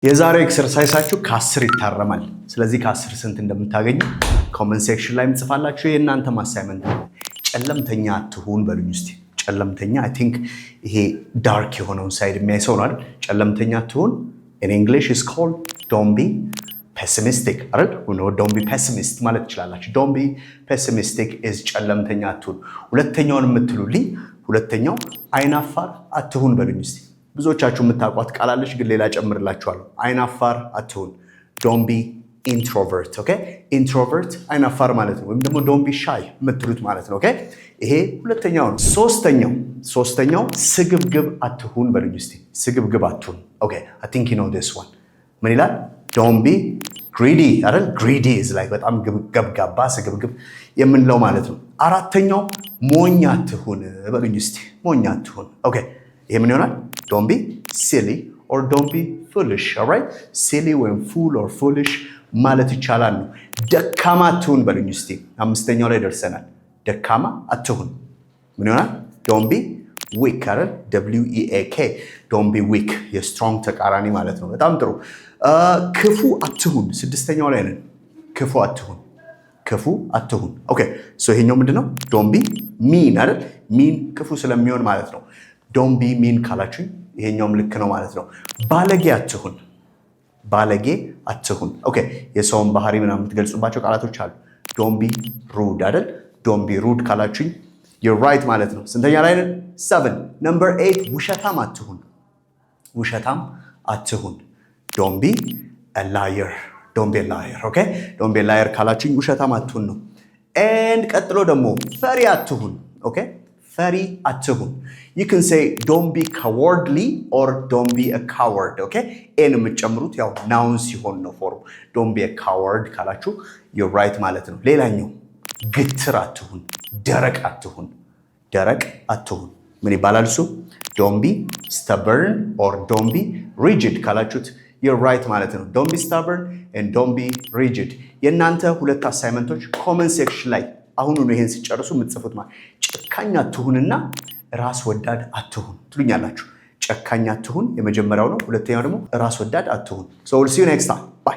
የዛሬ ኤክሰርሳይሳችሁ ከ10 ይታረማል። ስለዚህ ከ10 ስንት እንደምታገኙ ኮሜንት ሴክሽን ላይ ምጽፋላችሁ። የእናንተ አሳይመንት ነው። ጨለምተኛ አትሁን በሉኝ እስቲ። ጨለምተኛ አይ ቲንክ ይሄ ዳርክ የሆነውን ሳይድ የሚያይ ሰው ነው አይደል? ጨለምተኛ አትሁን in English is called don't be pessimistic አይደል? don't be pessimist ማለት ትችላላችሁ። don't be pessimistic is ጨለምተኛ አትሁን። ሁለተኛውን የምትሉልኝ ሁለተኛው አይናፋር አትሁን በሉኝ እስቲ። ብዙዎቻችሁ የምታውቋት ቃላለች ግን ሌላ ጨምርላችኋለሁ። አይናፋር አትሁን don't be introvert ኦኬ introvert አይናፋር ማለት ነው ወይም ደግሞ don't be shy የምትሉት ማለት ነው ኦኬ ይሄ ሁለተኛው ነው። ሶስተኛው ስግብግብ አትሁን በሉኝ እስቲ። ስግብግብ አትሁን ኦኬ I think you know this one ምን ይላል? don't be greedy አይደል? greedy is like በጣም ገብጋባ ስግብግብ የምንለው ማለት ነው። አራተኛው ሞኝ አትሁን በሉኝ እስቲ። ሞኝ አትሁን ኦኬ ይሄ ምን ይሆናል? don't be silly or don't be foolish alright silly when fool or foolish ማለት ይቻላል ነው። ደካማ አትሁን በሉኝ እስቲ። አምስተኛው ላይ ደርሰናል። ደካማ አትሁን ምን ይሆናል? don't be weak አይደል? WEAK don't be weak የስትሮንግ ተቃራኒ ማለት ነው። በጣም ጥሩ። ክፉ አትሁን ስድስተኛው ላይ ነን። ክፉ አትሁን ኦኬ ሶ ይሄኛው ምንድነው? don't be mean አይደል? mean ክፉ ስለሚሆን ማለት ነው። don't be mean ካላችሁ ይሄኛውም ልክ ነው ማለት ነው። ባለጌ አትሁን ኦኬ የሰውን ባህሪ ምናምን የምትገልጹባቸው ቃላቶች አሉ። don't be rude አይደል? don't be rude ካላችሁ you're right ማለት ነው። ስንተኛ ላይ ነን? 7 number 8 ውሸታም አትሁን don't be a liar ኦኬ don't be a liar ካላችሁ ውሸታም አትሁን ነው። and ቀጥሎ ደግሞ ፈሪ አትሁን ኦኬ ፈሪ አትሁን you can say don't be cowardly or don't be a coward okay ኤን የምትጨምሩት ያው ናውን ሲሆን ነው ፎርም don't be a coward ካላችሁ you're right ማለት ነው። ሌላኛው ግትር አትሁን ደረቅ አትሁን ምን ይባላል እሱ? don't be stubborn or don't be rigid ካላችሁት you're right ማለት ነው። don't be stubborn and don't be rigid የእናንተ ሁለት አሳይመንቶች ኮመንት ሴክሽን ላይ አሁን ነው ይሄን ሲጨርሱ የምትጽፉት ማለት ጨካኝ አትሁንና ራስ ወዳድ አትሁን ትሉኛላችሁ። ጨካኝ አትሁን የመጀመሪያው ነው። ሁለተኛው ደግሞ ራስ ወዳድ አትሁን። so we'll see you next time bye